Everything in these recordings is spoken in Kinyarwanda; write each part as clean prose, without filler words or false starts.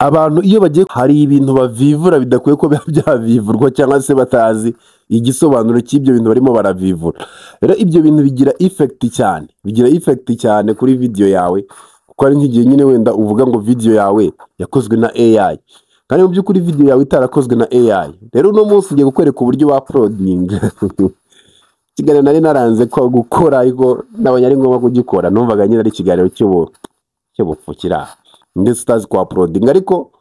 abantu iyo bagiye hari ibintu bavivura bidakwiye ko biba byavivurwa cyangwa se batazi igisobanuro cy'ibyo bintu barimo baravivura. Rero ibyo bintu bigira effect cyane kuri video yawe, kuko ari nk'igihe nyine wenda uvuga ngo video yawe yakozwe na AI, kandi mu by'ukuri video yawe itarakozwe na AI. Rero uno munsi ngiye kukwereka uburyo wa uploading ikiganiro nari naranze ko gukora, ariko nabonye ari ngombwa kugikora. Numvaga nyine ari ikiganiro cy'ubupfukira ndetse utazi kwa uploading, ariko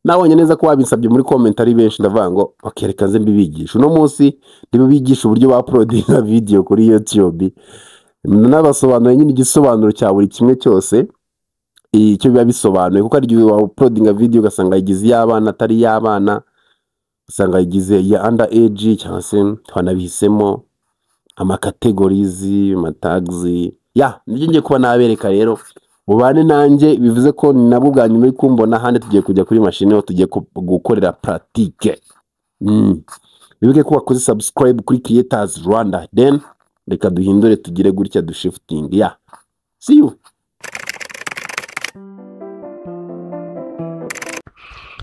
nabonye neza ko wabinsabye muri comment ari benshi, ndavuga ngo okay, reka nze mbibigisha. Uno munsi ndibigisha uburyo wa uploading video kuri YouTube, nabasobanuye nyine igisobanuro cya buri kimwe cyose icyo biba bisobanuye, kuko ari wa uploading video ugasanga yigize y'abana atari y'abana, usanga yigize ya under age, cyangwa se twanabihisemo categories, tags. Nibyo ngiye kuba nabereka. Rero mubane nanjye, bivuze ko ni nabwo bwa nyuma kumbona hande tugiye kujya kuri machine aho tugiye gukorera pratique. Bibuke ko wakoze subscribe kuri Creators Rwanda, then reka duhindure tugire gutya dushifting. See you.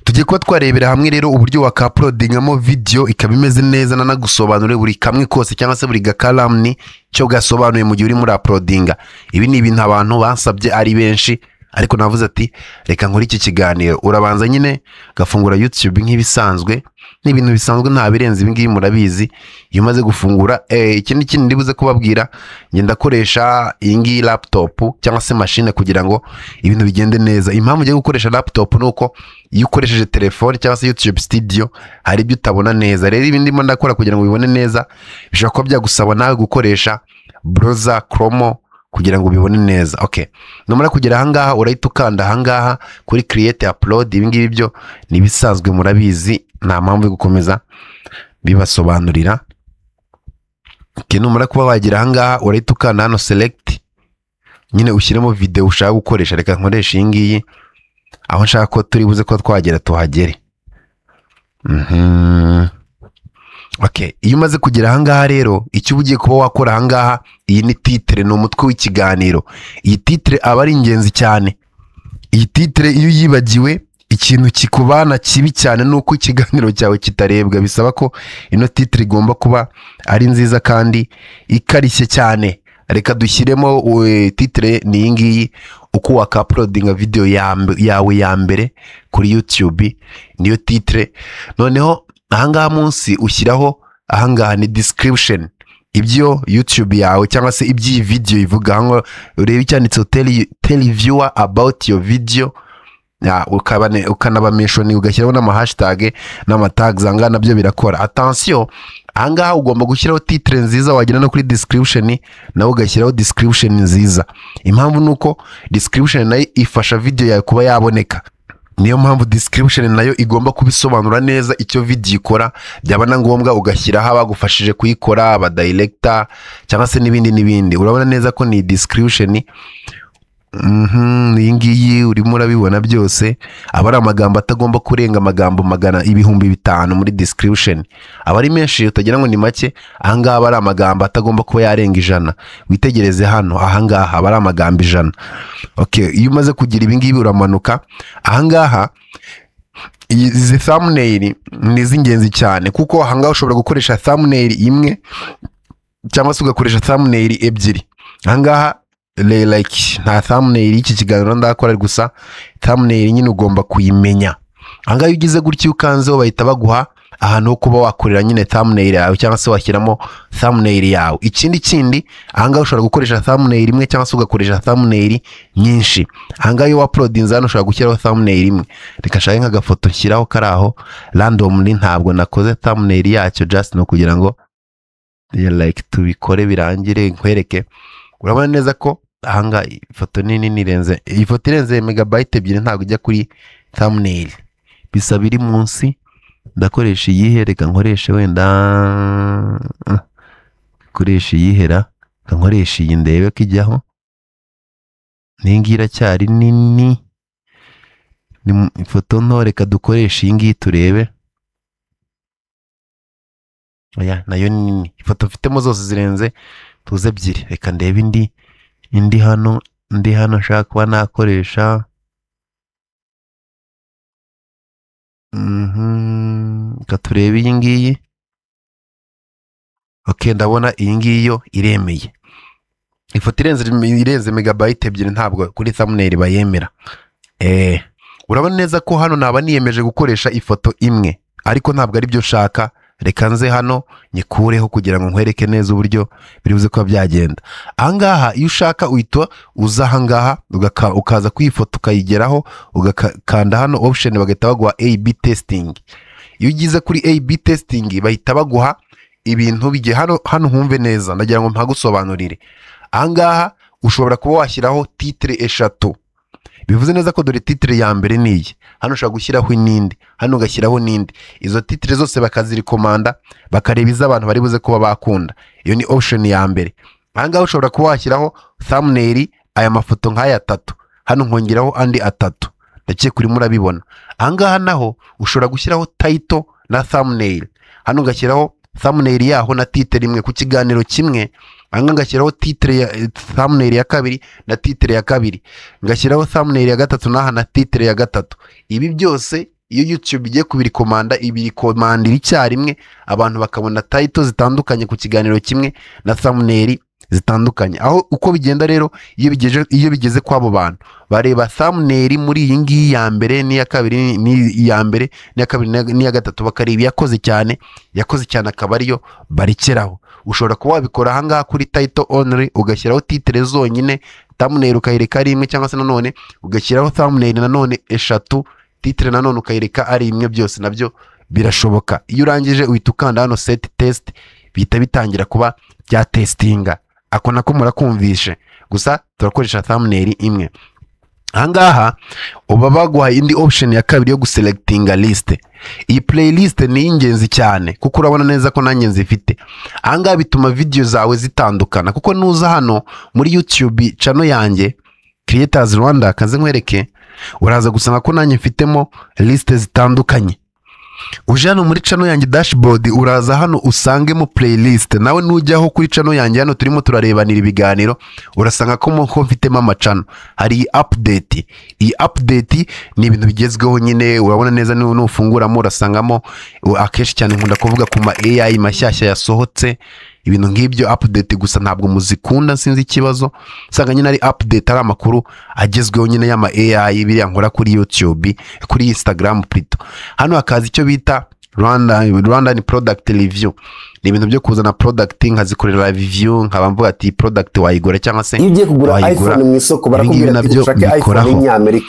Tugiye kuba twarebera hamwe rero uburyo wakaplodingamo video ikaba imeze neza, nanagusobanurira buri kamwe kose cyangwa se buri gakalamni cyo gasobanuye mu gihe uri muri uploadinga. Ibi ni ibintu abantu bansabye ari benshi, ariko navuze ati reka nkore iki kiganiro. Urabanza nyine gafungura YouTube nk'ibisanzwe, n'ibintu bisanzwe nta birenze ibi ngibi murabizi. Iyo umaze gufungura ikindi kintu ndibuze kubabwira, ngenda koresha iyi ngiyi laptop cyangwa se machine kugira ngo ibintu bigende neza. Impamvu ngiye gukoresha laptop nuko iyo ukoresheje telefone cyangwa se YouTube studio hari ibyo utabona neza. Rero ibi ndimo ndakora kugira ngo bibone neza, bishobora kuba byagusaba nawe gukoresha browser Chrome kugira ngo bibone neza. Okay, numara kugera ahangaha urahita ukanda ahangaha kuri create upload. Ibi ngibi byo ni bisanzwe murabizi, nta mpamvu yo gukomeza bibasobanurira. Okay, numara kuba wagira ahangaha urahita ukanda hano select, nyine ushyiremo video ushaka gukoresha. Reka nkoresha iyi ngiyi, aho nshaka ko turi buze ko twagera tuhagere. Okay, iyo umaze kugera ahangaha rero icyo ugiye kuba wakora ahangaha, iyi ni titre, ni umutwe w'ikiganiro. Iyi titre aba ari ingenzi cyane. Iyi titre iyo yibagiwe, ikintu kikubana kibi cyane nuko ikiganiro cyawe kitarebwa. Bisaba ko ino titre igomba kuba ari nziza kandi ikarishye cyane. Reka dushyiremo titre ni iyi ngiyi, uko wakaplodinga video yawe ya mbere kuri YouTube, niyo titre. Noneho ahangaha munsi ushyiraho ahangaha ni description, ibyo YouTube yawe cyangwa se ibyi video ivuga. Ngo urebe icyanditse tell viewer about your video, ukanaba mention, ugashyiraho n'ama hashtag n'ama tags. Ahangaha nabyo birakora. Attention, ahangaha ugomba gushyiraho titre nziza, wagira no kuri description nawe ugashyiraho description nziza. Impamvu nuko description nayo ifasha video yawe kuba yaboneka. Niyo mpamvu description nayo igomba kubisobanura neza icyo video ikora. Byaba na ngombwa ugashyiraho abagufashije kuyikora, aba director cyangwa se n'ibindi. Urabona neza ko ni description. Iyi ngiyi urimo urabibona byose, aba ari amagambo atagomba kurenga amagambo 500 muri description. Aba ari menshi utagira ngo ni make. Ahangaha aba ari amagambo atagomba kuba yarenga 100. Witegereze hano, ahangaha aba ari amagambo 100. Okay, iyo umaze kugira ibi ngibi uramanuka ahangaha. Izi thumbnail ni iz'ingenzi cyane, kuko ahangaha ushobora gukoresha thumbnail imwe cyangwa se ugakoresha thumbnail ebyiri. Ahangaha like nta thumbnail y'iki kiganiro ndakora, gusa thumbnail nyine ugomba kuyimenya. Ahangaha iyo ugize gutya ukanzeho bahita baguha ahantu ho kuba wakorera nyine thumbnail yawe cyangwa se washyiramo thumbnail yawe. Ikindi ahangaha ushobora gukoresha thumbnail imwe cyangwa se ugakoresha thumbnail nyinshi. Ahangaha iyo uploadinze hano ushobora gushyiraho thumbnail imwe. Reka shaka nk'agafoto nshyiraho karaho randomly, ntabwo nakoze thumbnail yacyo, just no kugira ngo like tubikore birangire nkwereke. Urabona neza ko ahangaha ifoto nini irenze, iyi foto irenze megabyte 2, ntabwo ijya kuri thumbnail. Bisaba iri munsi. Ndakoresha iyihe? Reka nkoreshe wenda koresha iyihera, nkoresha iyi ndebe ko ijyaho. Ningira cyari nini, ni ifoto nto. Reka dukoresha iyi ngiyi turebe. Oya, nayo nini. Ifoto mfitemo zose zirenze tuze 2. Reka ndebe indi hano nshaka kuba nakoresha. Reka turebe iyi ngiyi. Okay, ndabona iyi ngiyi yo iremeye. Ifoto irenze megabyte ebyiri ntabwo kuri thumbnail bayemera. Urabona neza ko hano naba niyemeje gukoresha ifoto imwe, ariko ntabwo ari byo shaka. Reka nze hano nyikureho kugira ngo nkwereke neza uburyo biribuze kuba byagenda. Ahangaha iyo ushaka uhita uza ahangaha ukaza kuyifoto ukayigeraho, ugakanda hano option bagahita baguha AB testing. Iyo ugize kuri AB testing bahita baguha ibintu bigiye hano humve neza, ndagira ngo mpagusobanurire. Ahangaha ushobora kuba washyiraho titre eshatu. Bivuze neza ko dore titre ya mbere niyi, hano ushobora gushyiraho n'indi, hano ugashyiraho n'indi. Izo titre zose bakazirikomanda bakareba izo abantu bari buze kuba bakunda. Iyo ni option ya mbere. Ahangaha ushobora kuba washyiraho thumbnail, aya mafoto nk'aya 3, hano nkongeraho andi 3. Ndakeka kuri murabibona. Ahangaha naho ushobora gushyiraho title na thumbnail, hano ugashyiraho thumbnail yaho na titre imwe ku kiganiro kimwe. Anga ngashyiraho titre ya thumbnail ya kabiri na titre ya kabiri, ngashyiraho thumbnail ya gatatu naha na titre ya gatatu. Ibi byose iyo YouTube igiye kubirikomanda ibirikomandira icyarimwe, abantu bakabona title zitandukanye ku kiganiro kimwe na thumbnail zitandukanye. Aho uko bigenda rero iyo bigeze kwabo bantu bareba thumbnail muri iyi ngiyi ya mbere n'iya kabiri, n'iya mbere n'iya kabiri n'iya gatatu, bakareba yakoze cyane akaba ariyo barikeraho. Ushobora kuba wabikora ahangaha kuri title only, ugashyiraho titre zonyine, thumbnail ukayireka ari imwe, cyangwa se nanone ugashyiraho thumbnail nanone eshatu, titre nanone ukayireka ari imwe. Byose nabyo birashoboka. Iyo urangije uhita ukanda hano set test, bihita bitangira kuba bya testinga. Ako nako murakumvishe, gusa turakoresha thumbnail imwe. Ahangaha uba baguha indi option ya kabiri yo guselectinga list. Iyi playlist ni ingenzi cyane kuko urabona neza ko nanjye nzifite. Ahangaha bituma video zawe zitandukana, kuko nuza hano muri YouTube channel yanjye Creators Rwanda, kaze nkwereke, uraza gusanga ko nanjye mfitemo list zitandukanye. Uje hano muri channel yanjye dashboard, uraza hano usangemo playlist. Nawe nujyaho kuri channel yanjye hano turimo turarebanira ibiganiro, urasanga ko mfitemo amachannel. Hari update. Iyi update ni ibintu bigezweho nyine, urabona neza n'ufunguramo urasangamo akeshi cyane nkunda kuvuga ku ma AI mashyashya yasohotse, ibintu nk'ibyo update. Gusa ntabwo muzikunda, sinzi ikibazo. Sanga nyine ari update, ari amakuru agezweho nyine y'ama AI biriya nkora kuri YouTube, kuri Instagram plutôt. Hano hakaza icyo bita Rwandan product review. Ni ibintu byo kuzana product nkazikorera review, nkaba mvuga ati product wayigura cyangwa se iyo ugiye kugura iPhone mu isoko barakubwira ati ushake iPhone y'Amerika.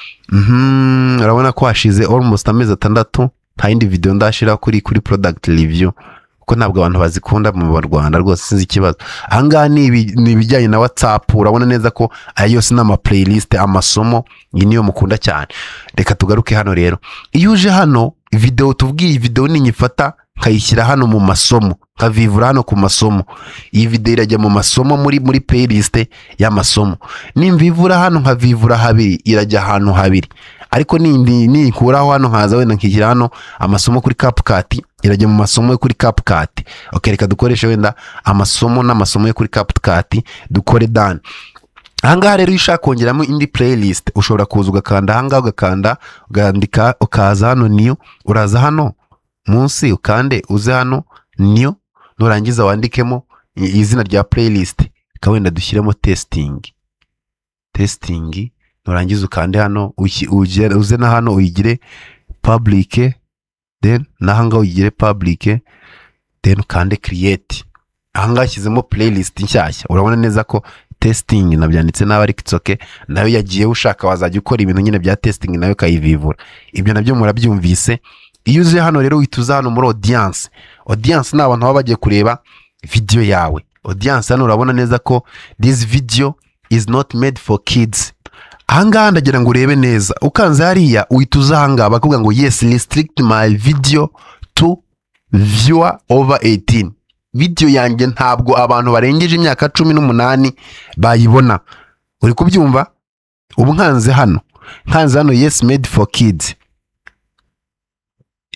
Urabona ko hashize almost amezi 6 nta yindi video ndashira kuri product review, kuko ntabwo abantu bazikunda mu Rwanda rwose, sinzi ikibazo. Ahangaha ni ibijyanye na WhatsApp, urabona neza ko ayo yose n'ama playlist, amasomo, iyi niyo mukunda cyane. Reka tugaruke hano rero. Iyo uje hano video, tubwiye video ni nyifata nkayishyira hano mu masomo, nkavivura hano ku masomo. Iyi video irajya mu masomo muri playlist y'amasomo. Nimvivura hano nkavivura habiri, irajya ahantu habiri. Ariko ni nkuraho hano nkaza wenda nkishyira hano amasomo kuri CapCut, irajya mu masomo yo kuri CapCut. Okay, reka dukoreshe wenda amasomo n'amasomo yo kuri CapCut, dukore done. Ahangaha rero iyo ushaka kongeramo indi playlist, ushobora kuza ugakanda ahangaha, ugandika, ukaza hano new, uraza hano munsi ukande uze hano new, nurangiza wandikemo izina rya playlist, kawenda dushyiremo testing. Nurangiza ukande hano uze na hano uyigire public, then nahanga uyigire public, then ukande create. Ahangaha shyizemo playlist nshyashya. Urabona neza ko testing nabyanditse nawe, ariko it's okay. Nayo yagiye ushaka wazajya ukora ibintu nyine bya testing nayo kayivivura. Ibyo nabyo murabyumvise. Iyo uze hano rero uhita hano muri audience ni abantu baba bagiye kureba video yawe. Audience hano urabona neza ko this video is not made for kids. Ahangaha ndagira ngo urebe neza, ukanze hariya uhita uza ahangaha bakubwira ngo yes, restrict my video to viewer over 18. Video yanjye ntabwo abantu barengeje imyaka 18 bayibona. Uri kubyumva? Ubu nkanze hano yes, made for kids,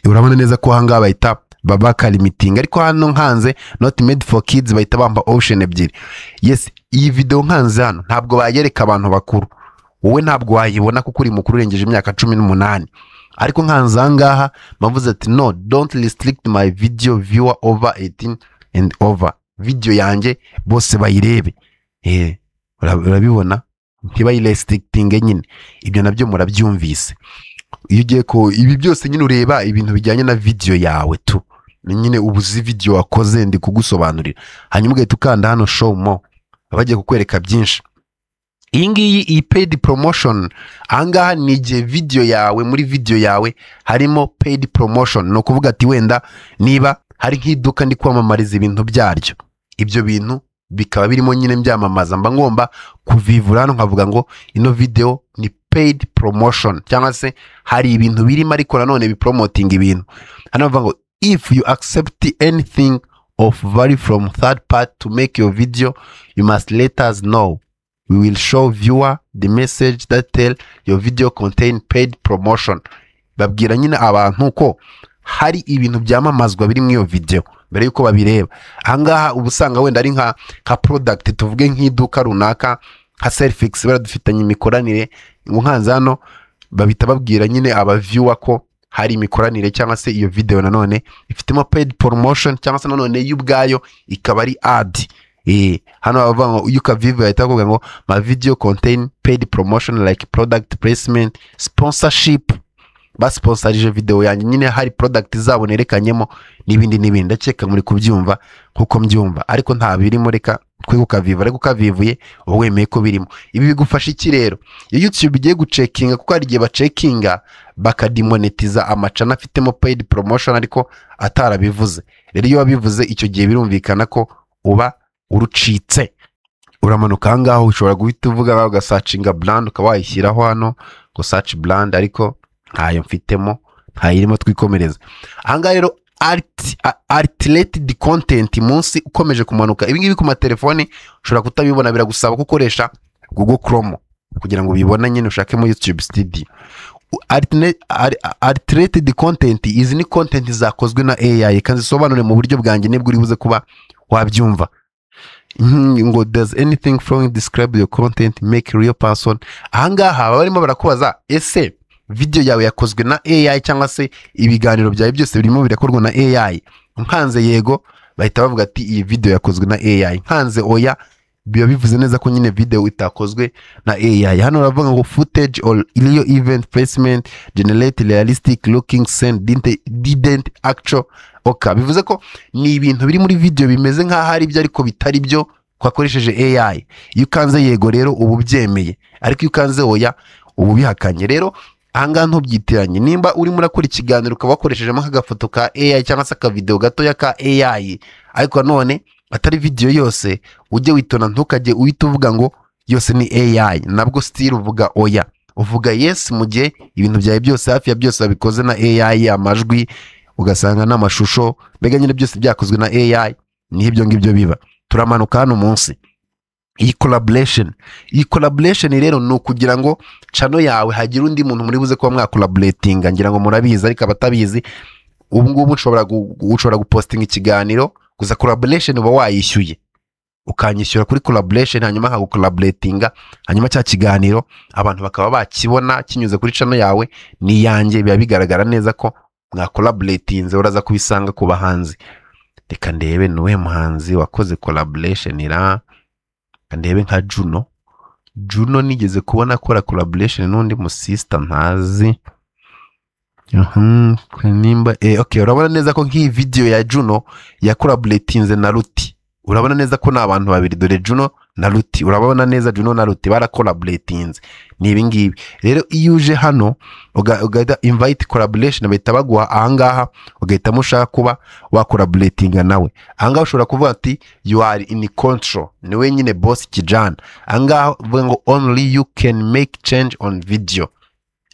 urabona neza ko ahangaha bahita babaka limiting. Ariko hano nkanze not made for kids bahita bamba option ebyiri. Yes, iyi video nkanze hano ntabwo bayereka abantu bakuru, wowe ntabwo wayibona kuko uri mukuru urengeje imyaka 18. ariko nkanza ngaha mavuze ati no, don't restrict my video viewer over 18 and over, video yanjye bose bayirebe. Urabibona, ntibayirestricting nyine, ibyo nabyo murabyumvise. Iyo ugiye ko ibi byose nyine ureba ibintu bijyanye na video yawe tu, nyine ubuzi video wakoze ndi kugusobanurira, hanyuma ugahita ukanda hano show more, bagiye kukwereka byinshi. Iyi ngiyi iyi paid promotion, ahangaha ni igihe video yawe, muri video yawe harimo paid promotion, no kuvuga ati wenda niba hari nk'iduka ndi kwamamariza ibintu byaryo, ibyo bintu bikaba birimo nyine byamamaza, mba ngomba kuvivura hano nkavuga ngo ino video ni paid promotion, cyangwa se hari ibintu birimo ariko nanone bipromoting ibintu. Hano bavuga ngo if you accept anything of value from third party to make your video, you must let us know. We will show viewer the message that tell your video contain paid promotion. Babwira nyine abantu ko hari ibintu byamamazwa biri mu iyo video mbere yuko babireba. Ahangaha ubusanga wenda ari nka product, tuvuge nk'iduka runaka nka Selfix baradufitanye imikoranire, nkanza hano babita babwira nyine aba viewer ko hari imikoranire, cyangwa se iyo video nanone ifitemo paid promotion, cyangwa se nanone y'ubwayo ikaba ari ad. Hano bavuga ngo ukaviva yahita kuvuga ngo my video contain paid promotion like product placement, sponsorship, basponsorije video yanjye nyine hari product zabo nerekanyemo n'ibindi. Ndakeka muri kubyumva nkuko mbyumva, ariko nta birimo, reka twe kukaviva, ariko ukavivuye wemeye ko birimo. Ibi bigufasha iki rero? Iyo YouTube igiye gucekinga, kuko hari igihe bacekinga bakademonetiza amacana afitemo paid promotion ariko atarabivuze. Rero iyo wabivuze icyo gihe birumvikana ko uba urucitse. Uramanuka ahangaho ushobora guhita uvuga ugasacinga brand, ukaba wayishyiraho hano ngo search brand, ariko ntayo mfitemo, ntayirimo, twikomereza. Ahangaha rero articulated content munsi ukomeje kumanuka. Ibi ngibi ku matelefoni ushobora kutabibona, biragusaba ko ukoresha Google Chrome kugira ngo ubibone nyine ushake mu YouTube Studio. Articulated content, izi ni content zakozwe na AI, kandi sobanure mu buryo bwanjye nibwo uri buze kuba wabyumva. Ngo does anything from describe your content make real person. Ahangaha barimo barakubaza ese video yawe yakozwe na AI cyangwa se ibiganiro byawe byose birimo birakorwa na AI. Nkanze yego bahita bavuga ati iyi video yakozwe na AI, nkanze oya biba bivuze neza ko nyine video itakozwe na AI. Hano baravuga ngo footage or real event placement generate realistic looking scene didn't actual. Okay, bivuze ko ni ibintu biri muri video bimeze nka hari ibyo ariko bitari byo kwakoresheje AI. Iyo ukanze yego rero ubu byemeye, ariko iyo ukanze oya ubu bihakanye. Rero ahangaha ntubyitiranye, nimba urimo urakora ikiganiro ukaba wakoreshejemo nk'agafoto ka AI cyangwa se akavideo gatoya ka AI, ariko none atari video yose, ujye witona ntukajye uhita uvuga ngo yose ni AI, nabwo still uvuga oya, uvuga yes mu gihe ibintu byawe byose hafi ya byose babikoze na AI, amajwi ugasanga n'amashusho, mbega nyine byose byakozwe na AI. Ni ibyo ngibyo biba. Turamanuka hano munsi. Iyi collaboration rero ni ukugira ngo channel yawe hagira undi muntu muri buze kuba mwacollaborating. Ngira ngo murabizi, ariko abatabizi ubu ngubu ushobora gupostinga ikiganiro, gusa collaboration uba wayishyuye, ukanyishyura kuri collaboration, hanyuma nkagucollaboratinga, hanyuma cya kiganiro abantu bakaba bakibona kinyuze kuri channel yawe ni yanjye, biba bigaragara neza ko mwacollaboratinze. Uraza kubisanga ku bahanzi. Reka ndebe nuwe muhanzi wakoze collaboration ira, ndebe nka Juno nigeze kubona akora collaboration n'undi musista ntazi. Nimba okay, urabona neza ko nk'iyi video ya Juno ya collaboratinze na Ruti. Urabona neza ko n'abantu babiri, dore Juno na Ruti. Urabona neza Juno na Ruti bara collaboratinze. Ni ibi ngibi rero. Iyo uje hano ugahita invite collaboration, bahita baguha ahangaha, ugahita mushaka kuba wa collaboratinga nawe. Ahangaha ushobora kuvuga ati you are in control, ni we nyine boss kijana. Ahangaha uvuga ngo only you can make change on video.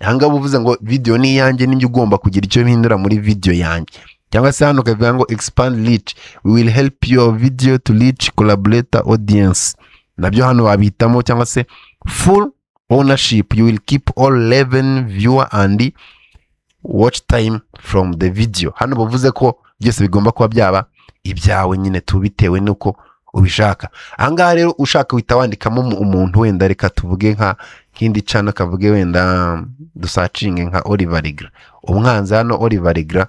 Ahangaha uvuze ngo video ni yanjye, ninjye ugomba kugira icyo bihindura muri video yanjye. Cyangwa se hano ukavuga ngo expand reach, we will help your video to reach collaborator audience. Nabyo hano wabitamo, cyangwa se full ownership, you will keep all 11 viewer and watch time from the video. Hano bavuze ko byose bigomba kuba byaba ibyawe nyine tubitewe nuko ubishaka. Ahangaha rero ushaka wita wandikamo umuntu wenda, reka tuvuge kindi channel kavuge wenda dusacinge nka Oliver Rigra, umwanzi hano Oliver Rigra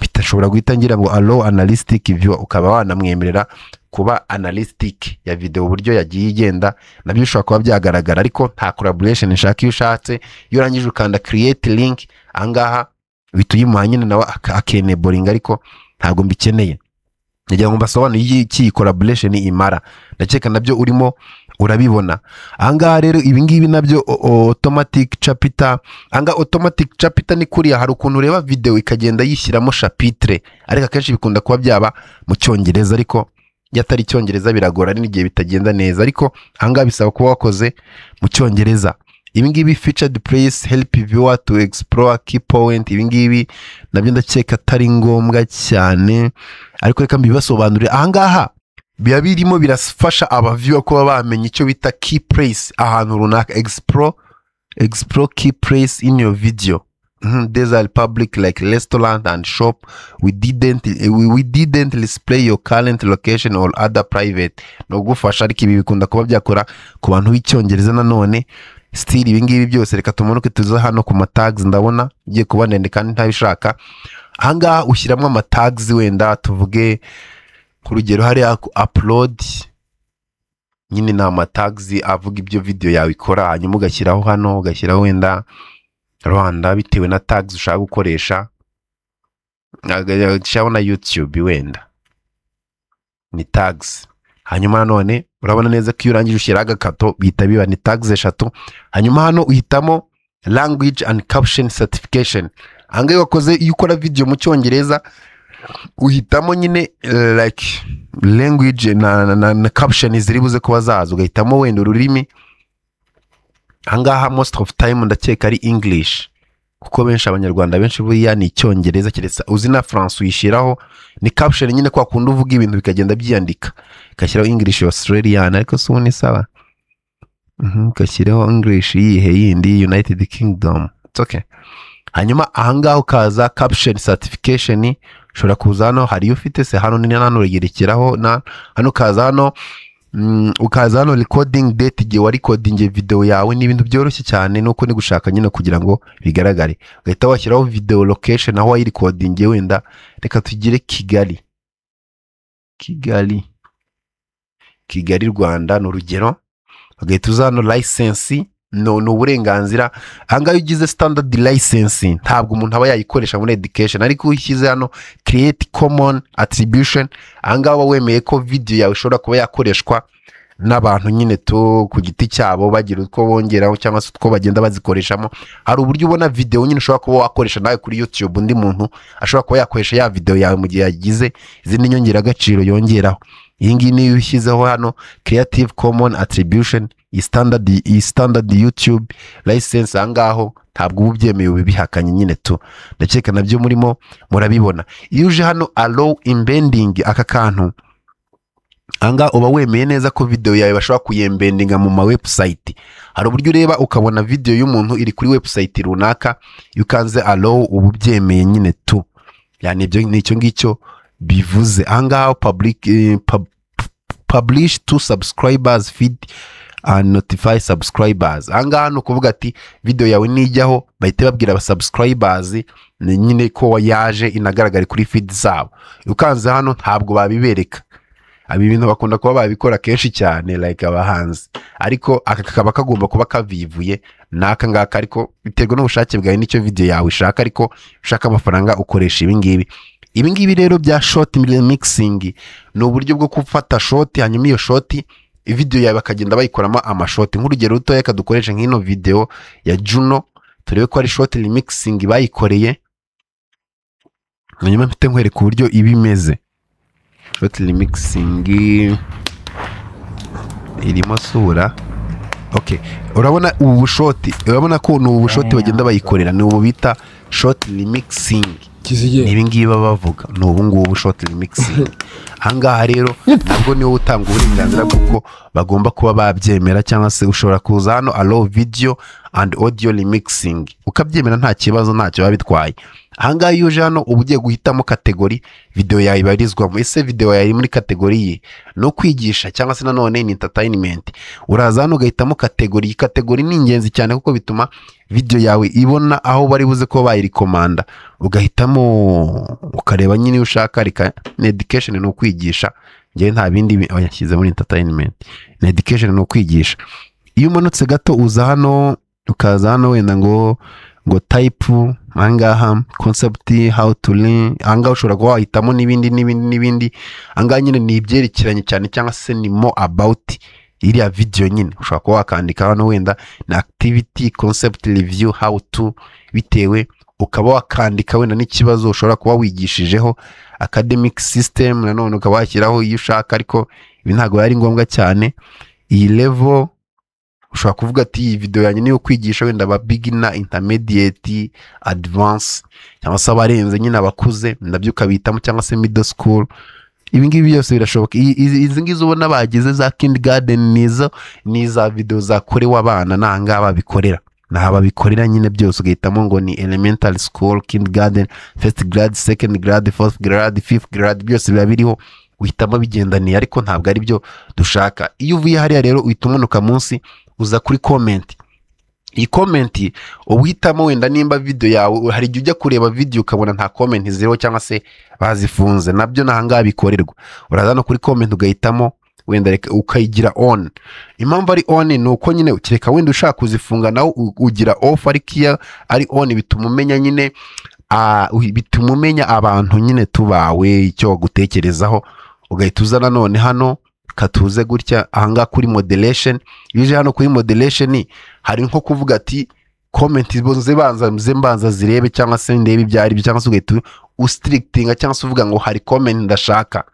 bitashobora guhita ngira ngo allow analytic view, ukaba wanamwemerera kuba analytic ya video uburyo yagiye igenda, nabyo ushobora kuba byagaragara, ariko nta collaboration nshaka. Iyo ushatse iyo urangije ukanda create link angaha bituyimuha nyine nawe akeneboring, ariko ntabwo mbikeneye. Nagira ngo mbasobanurire iki collaboration imara, ndakeka nabyo urimo urabibona. Angaha rero ibi ngibi nabyo automatic chapter. Anga automatic chapter ni kuriya hari ukuntu ureba video ikagenda yishyiramo chapitre, ariko akenshi bikunda kuba byaba mu cyongereza, ariko yatari cyongereza biragora n'igihe bitagenda neza, ariko angaha bisaba kuba wakoze mu cyongereza. Ibi ngibi featured place help viewer to explore key point, ibi ngibi nabyo ndakeka atari ngombwa cyane, ariko reka mbibasobanurire. Angaha biba birimo birafasha abaviewer kuba bamenye icyo bita key place ahantu runaka. Explore key place in your video. These are public like restaurant and shop. We didn't display your current location or other private. No gufasha, ariko ibi bikunda kuba byakora ku bantu b'icyongereza. Nanone still ibi ngibi byose reka tumanuke tuza hano ku tags, ndabona ngiye kuba ndende kandi ntabishaka. Ahangaha ushyiramo tags, wenda tuvuge ku rugero hari upload, nyine na tags avuga ibyo video yawe ikora, hanyuma ugashyiraho hano, ugashyiraho wenda Rwanda bitewe na tags ushaka gukoresha. Ugashyiraho na YouTube wenda ni tags. Hanyuma nanone urabona neza ko iyo urangije ushyira agakato bihita biba ni tags 3. Hanyuma hano uhitamo language and caption certification. Angahe wakoze iyo ukora video mu cyongereza uhitamo nyine like language na caption ziri buze kuba zazo, ugahitamo wenda ururimi. Angaha most of time ndakeka ari English, kuko benshi abanyarwanda benshi buriya ni icyongereza, keretse uzi na France uyishiraho ni caption nyine kwa kundi uvuga ibintu bikagenda byandika, kashyiraho English Australian, ariko so ni sawa. Kashyiraho English yihe yindi United Kingdom, it's okay. Hanyuma ahangaha ukaza caption certification, ushobora kuza hano hari ufite se hano ni hano uregerekeraho na hano kaza hano ukaza hano recording date igihe wa recording video yawe. Ni ibintu byoroshye cyane, nuko ni gushaka nyine kugira ngo bigaragare. Ugahita washyiraho video location aho wayi recording, wenda reka tugire Kigali Rwanda ni urugero. Ugahita uza hano license, no uburenganzira. Ahangaha iyo ugize standard license ntabwo umuntu aba yayikoresha muri education, ariko ushyize hano create common attribution, ahangaha wemeye ko video yawe ishobora kuba yakoreshwa n'abantu nyine to ku giti cyabo bagira uko bongeraho cyangwa se uko bagenda bazikoreshamo. Hari uburyo ubona video nyine ushobora kuba wakoresha nawe kuri YouTube, undi muntu ashobora kuba yakoresha ya video yawe mu gihe yagize izindi nyongera agaciro yongeraho. Iyi ngiyi niyo ushyizeho hano creative common attribution standard YouTube license. Ahangaho ntabwo ubu byemewe bihakanye nyine tu, ndakeka nabyo murimo murabibona. Iyo uje hano allow embedding aka kantu, anga uba wemeye neza ko video yawe bashobora kuyembendinga mu ma website. Hari uburyo ureba ukabona video y'umuntu iri kuri website runaka, yukanze allow ubu byemeye nyine tu, yani ibyo nicyo ngicyo bivuze. Anga publish to subscribers feed and notify subscribers. Anga no kuvuga ati video yawe nijyaho bahite babwira aba subscribers nyine ko yaje inagaragara kuri feed zabo. Ukanze hano ntabwo babibereka. Abi bintu bakunda kuba babikora kenshi cyane like abahanzi, ariko akakaba kagomba kuba kavivuye naka ngaka, ariko biterwa n'ubushake bwawe n'icyo video yawe ishaka. Ariko ushaka amafaranga ukoresha ibi ngibi. Ibi ngibi rero bya short mixing ni uburyo bwo gufata short, hanyuma iyo short video yawe bakagenda bayikoramo amashoti. Nk'urugero ruto reka dukoresha nk'ino video ya Juno, turebe ko ari short mixing bayikoreye, hanyuma mfite nkwereka uburyo ibimeze. Short mixing irimo sura. Okay, urabona ubu short, urabona ko ubu short bagenda bayikorera ni ubu bita short mixing. Ibi ngibi bavuga ni ubu ngubu short mixing. Ahangaha rero ntabwo niwo utanga uburenganzira kuko bagomba kuba babyemera, cyangwa se ushobora kuza hano allow video and audio remixing, ukabyemera nta kibazo, ntacyo biba bitwaye. Ahangaha iyo uje hano uba ugiye guhitamo kategori video yawe ibarizwamo. Ese video yawe iri muri kategori ye no kwigisha cyangwa se nanone ni entertainment, uraza hano ugahitamo kategori. Kategori ni ingenzi cyane kuko bituma video yawe ibona aho bari buze ko bayirikomanda, ugahitamo ukareba nyine ushaka. Reka education ni ukwigisha, ngewe nta bindi yashyize muri entertainment. Education ni ukwigisha. Iyo umanutse gato uza hano ukaza hano wenda ngo type, ahangaha concept, how to learn, ahangaha ushobora kuba wahitamo n'ibindi. Ahangaha nyine ni ibyerekeranye cyane cyangwa se ni more about iriya video nyine. Ushobora kuba wakandika hano wenda na activity, concept, review, how to, bitewe ukaba wakandika wenda n'ikibazo ushobora kuba wigishijeho, academic system nanone ukaba washyiraho iyo ushaka, ariko ibi ntabwo ari ngombwa cyane. Iyi level ushobora kuvuga ati iyi video yanjye niyo kwigisha wenda aba beginner, intermediate, advance, cyangwa se abarenze nyine abakuze, ndabyo ukabitamo, cyangwa se middle school. Ibi ngibi byose birashoboka. Izi ngizo ubona bagize za kindergarten ni za video zakorewe abana, nanga babikorera babikorera nyine byose ugahitamo ngo ni elementary school, kindergarten, first grade, second grade, fourth grade, fifth grade, byose biba biriho, uhitamo bigendaniye, ariko ntabwo ari byo dushaka. Iyo uvuye hariya rero uhita umanuka munsi uza kuri comment. Iyi comment uhitamo wenda nimba video yawe, hari igihe ujya kureba video ukabona nta comment ziriho cyangwa se bazifunze, nabyo nahangaha bikorerwa. Uraza no kuri comment ugahitamo wenda ukayigira on. Impamvu ari on ni uko nyine ukireka wenda ushaka kuzifunga nawe ugira off, ariko iyo ari on bituma umenya nyine bituma umenya abantu nyine tubawe icyo gutekerezaho. Ugahita uza nanone hano katuze gutya ahangaha kuri moderation. Yuje hano kuri moderation hari nko kuvuga ati comment mbanza zirebe cyangwa se ndebe ibyari byo, cyangwa se ugahita ustrictinga cyangwa se uvuga ngo hari comment ndashaka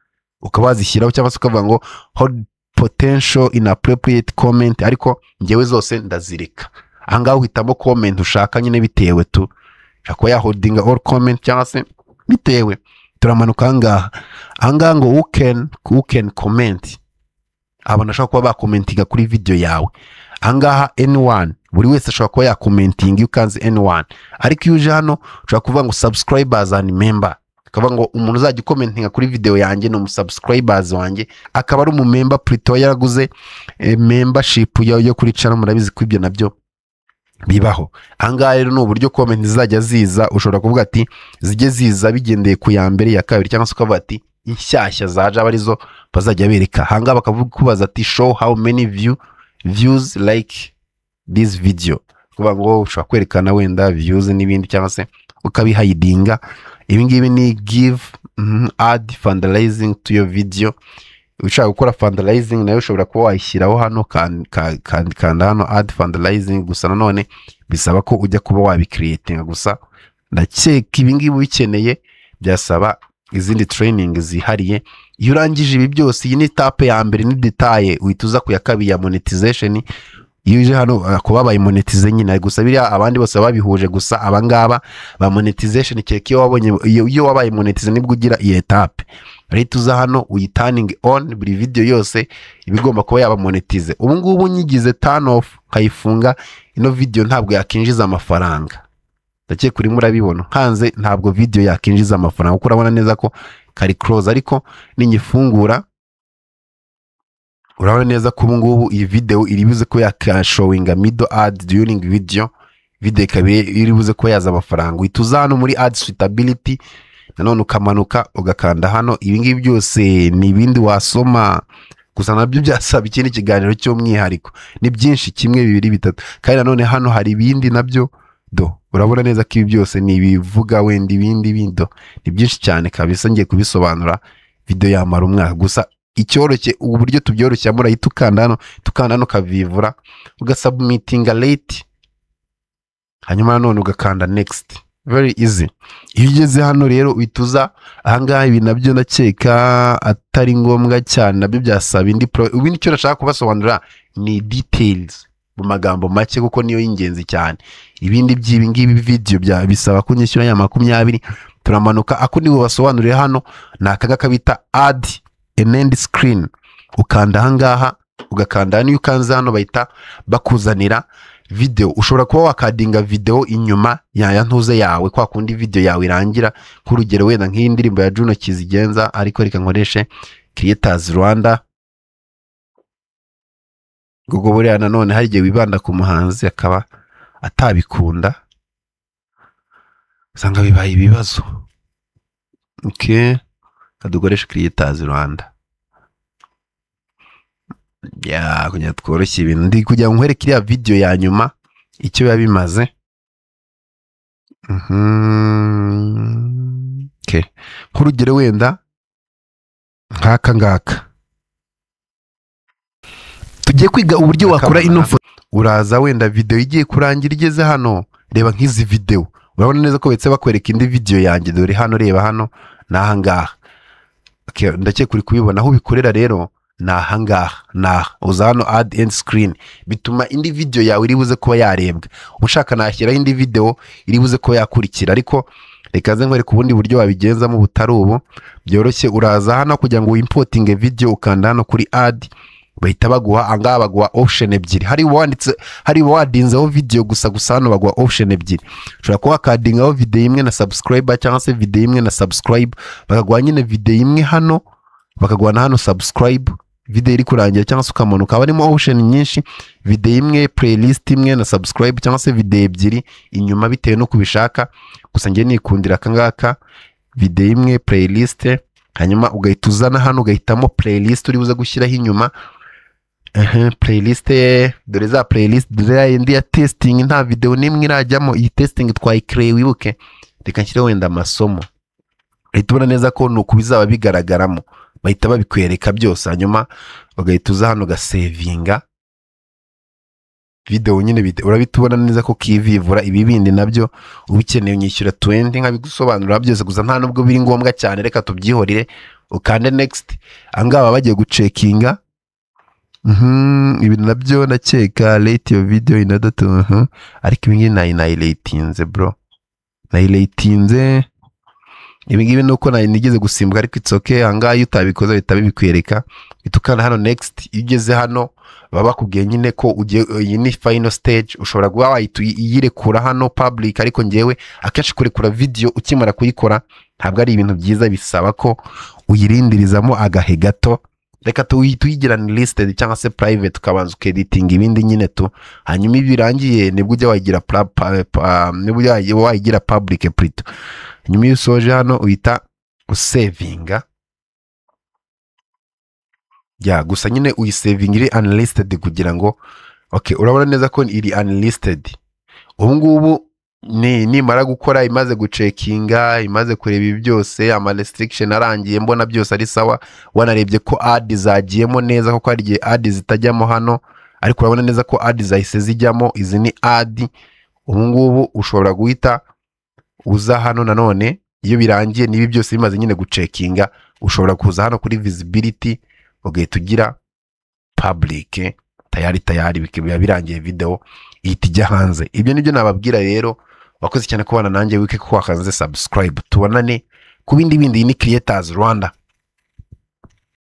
ukaba wazishyiraho, cyangwa se ukavuga ngo hold potential inappropriate comment, ariko ngewe zose ndazireka. Ahangaha uhitamo comment ushaka nyine bitewe tu shaka ya holding all comment cyangwa se bitewe. Turamanuka ahangaha ngo who can comment, abana ashobora kuba bakomentinga kuri video yawe. Ahangaha anyone, buri wese ashobora kuba yakomentinga, you can anyone. Ariko iyo uje hano ushobora kuvuga ngo subscribers and member, akavuga ngo umuntu uzajya komentinga kuri video yanjye ni umusubscribers wanjye, akaba ari umumember plutôt yaraguze membership yo kuri channel. Murabizi ko ibyo nabyo bibaho. Ahangaha rero ni uburyo comment zizajya ziza. Ushobora kuvuga ati zijye ziza bigendeye ku ya mbere, ya kabiri, cyangwa se ukavuga ati inshyashya zaje abarizo bazajya bereka. Ahangaha bakavuga kubaza ati show how many views like this video, kuvuga ngo ushobora kwerekana wenda views n'ibindi, cyangwa se ukabihidinga. Ibi ngibi ni give add fundraising to your video. Ushaka gukora fundraising nayo ushobora kuba wayishyiraho hano kanda hano add fundraising. Gusa nanone bisaba ko ujya kuba wabicreatinga. Gusa ndakeka ibi ngibi bikeneye byasaba izindi training zihariye. Iyo urangije ibi byose, iyi ni etape ya mbere, ni detail, uhita uza ku ya kabiri ya monetization. Iyo uje hano kuba bayimonetize nyine, gusa biriya abandi bose babihuje, gusa abangaba ba monetization keke iyo wabaye monetize nibwo ugira iyi etape. Rero uza hano uyiturning on, buri video yose ibigomba kuba yaba monetize. Ubu ngubu nyigize turn off kayifunga, ino video ntabwo yakinjiza amafaranga. Ndakeka kuri murabibona hanze ntabwo video yakinjiza amafaranga kuko urabona neza ko kari close, ariko ninyifungura urabona neza ko ubu ngubu iyi video iribuze ko yakashowing a middle ad during video ikaba iribuze ko yaza amafaranga. Uhita uza hano muri ad suitability, nanone ukamanuka ugakanda hano. Ibi ngibi byose ni ibindi wasoma, gusa nabyo byasaba ikindi kiganiro cy'umwihariko. Ni byinshi, kimwe, bibiri, bitatu, kandi nanone hano hari ibindi nabyo urabona neza ko ibi byose ni ibivuga wenda ibindi bindo. Ni byinshi cyane kabisa, ngiye kubisobanura video yamara umwaka. Gusa icyoroshye, uburyo tubyoroshya murahita ukanda hano kavivura, ugasubmitinga late, hanyuma nanone ugakanda next. Very easy. Iyo ugeze hano rero uhituza ahangaha. Ibi nabyo ndakeka atari ngombwa cyane, nabyo byasaba indi ubu nicyo nashaka kubasobanurira ni details mu magambo make, kuko niyo y'ingenzi cyane. Ibindi by'ibi ngibi video bisaba kunyishyura ya 20. Turamanuka ako nibo basobanurire hano, nakaga kabita add an end screen. Ukanda ahangaha ugakanda hano, ukanza hano bahita bakuzanira video ushobora kuba wakadinga video inyuma ya ntuze yawe kwa kundi video yawe irangira, nk'urugero wenda nk'iyi ndirimbo ya Juno Kizigenza, ariko reka nkoreshe Creators Rwanda. Google buriya nanone hari igihe wibanda ku muhanzi akaba atabikunda, usanga bibaye ibibazo. Okay, kadukoresha Creators Rwanda kugira tworoshye ibintu. Ndi kugira ngo nkwereke iriya video ya nyuma icyo biba bimaze. Okay, nk'urugero wenda nk'aka ngaka tugiye kwiga uburyo wakora ino foto. Uraza wenda video igiye kurangira igeze hano, reba nk'izi video, urabona neza ko betse bakwereka indi video yanjye, dore hano, reba hano naha ngaha. Okay, ndakeka kuri kubibona aho bikorera rero naha ngaha, uza hano add end screen, bituma indi video yawe iri buze kuba yarebwa. Ushaka nashyiraho indi video iri buze kuba yakurikira, ariko reka ze nkwereke ubundi buryo wabigenzamo butari ubu byoroshye. Uraza hano kugira ngo importing video, ukanda hano kuri add, bahita baguha angaha, baguha option ebyiri. hari wadinzeho video gusa hano baguha option ebyiri. Ushobora kuba wakadingaho video imwe na subscriber, cyangwa se video imwe na subscribe, bakaguha nyine video imwe hano, bakaguha na hano subscribe, video iri kurangira, cyangwa se ukamanuka. Barimo option nyinshi, video imwe, playlist imwe na subscribe, cyangwa se video ebyiri inyuma, bitewe no kubishaka. Gusa ngiye nikundira akangaka, video imwe, playlist, hanyuma ugahita uzana hano ugahitamo playlist uri buze gushyiraho inyuma. Playlist, dore za playlist, dore indi ya testing, nta video nimwe irajyamo. Iyi testing twayicreate, wibuke. Reka nshyire wenda amasomo, uhita ubona neza ko nuko bizaba bigaragaramo, bahita babikwereka byose. Hanyuma ugahita uza hano ugasevinga video nyine, urabita ubona neza ko kivivura. Ibi bindi nabyo ubikeneye unyishyura 20 nkabigusobanurira byose, gusa nta nubwo biri ngombwa cyane, reka tubyihorire. Ukande next. Angaba bagiye gucekinga ibintu nabyo ndakeka rate your video in order to ariko ibi ngibi nayilatinze bro, nayilatinze ibi ngibi nuko nigeze gusimbuka, ariko it's okay. Angaha iyo utabikoze bihita bibikwereka. Itukana hano next. Iyo ugeze hano baba bakubwiye nyine ko ugiye, iyi ni final stage. Ushobora kuba wayirekura hano public, ariko ngewe akenshi kurekura video ukimara kuyikora ntabwo ari ibintu byiza, bisaba ko uyirindirizamo agahe gato. Reka tuyigirane listed cyangwa se private, ukabanza ukediting ibindi nyine tu, hanyuma ibirangiye nibwo ujya wayigira public plutôt. Nyuma iyo usoje hano uhita usavinga. Gusa nyine uyisavinga iri unlisted kugira ngo okay, urabona neza ko iri unlisted. Ubu ngubu nimara gukora, imaze gucekinga, imaze kureba ibi byose, ama restriction arangiye, mbona byose ari sawa, wanarebye ko ad zagiyemo neza, kuko hari igihe ad zitajyamo hano, ariko urabona neza ko ad zahise zijyamo. Izi ni ad. Ubu ngubu ushobora guhita uza hano nanone, iyo birangiye nibi byose bimaze nyine gucekinga, ushobora kuza hano kuri visibility, ugahita ugira public, tayari bikaba birangiye, video ihita ijya hanze. Ibyo nibyo nababwira rero. Wakoze cyane kubana nanjye, wike ko wakanze subscribe. Tubonane ku bindi ni Creators Rwanda.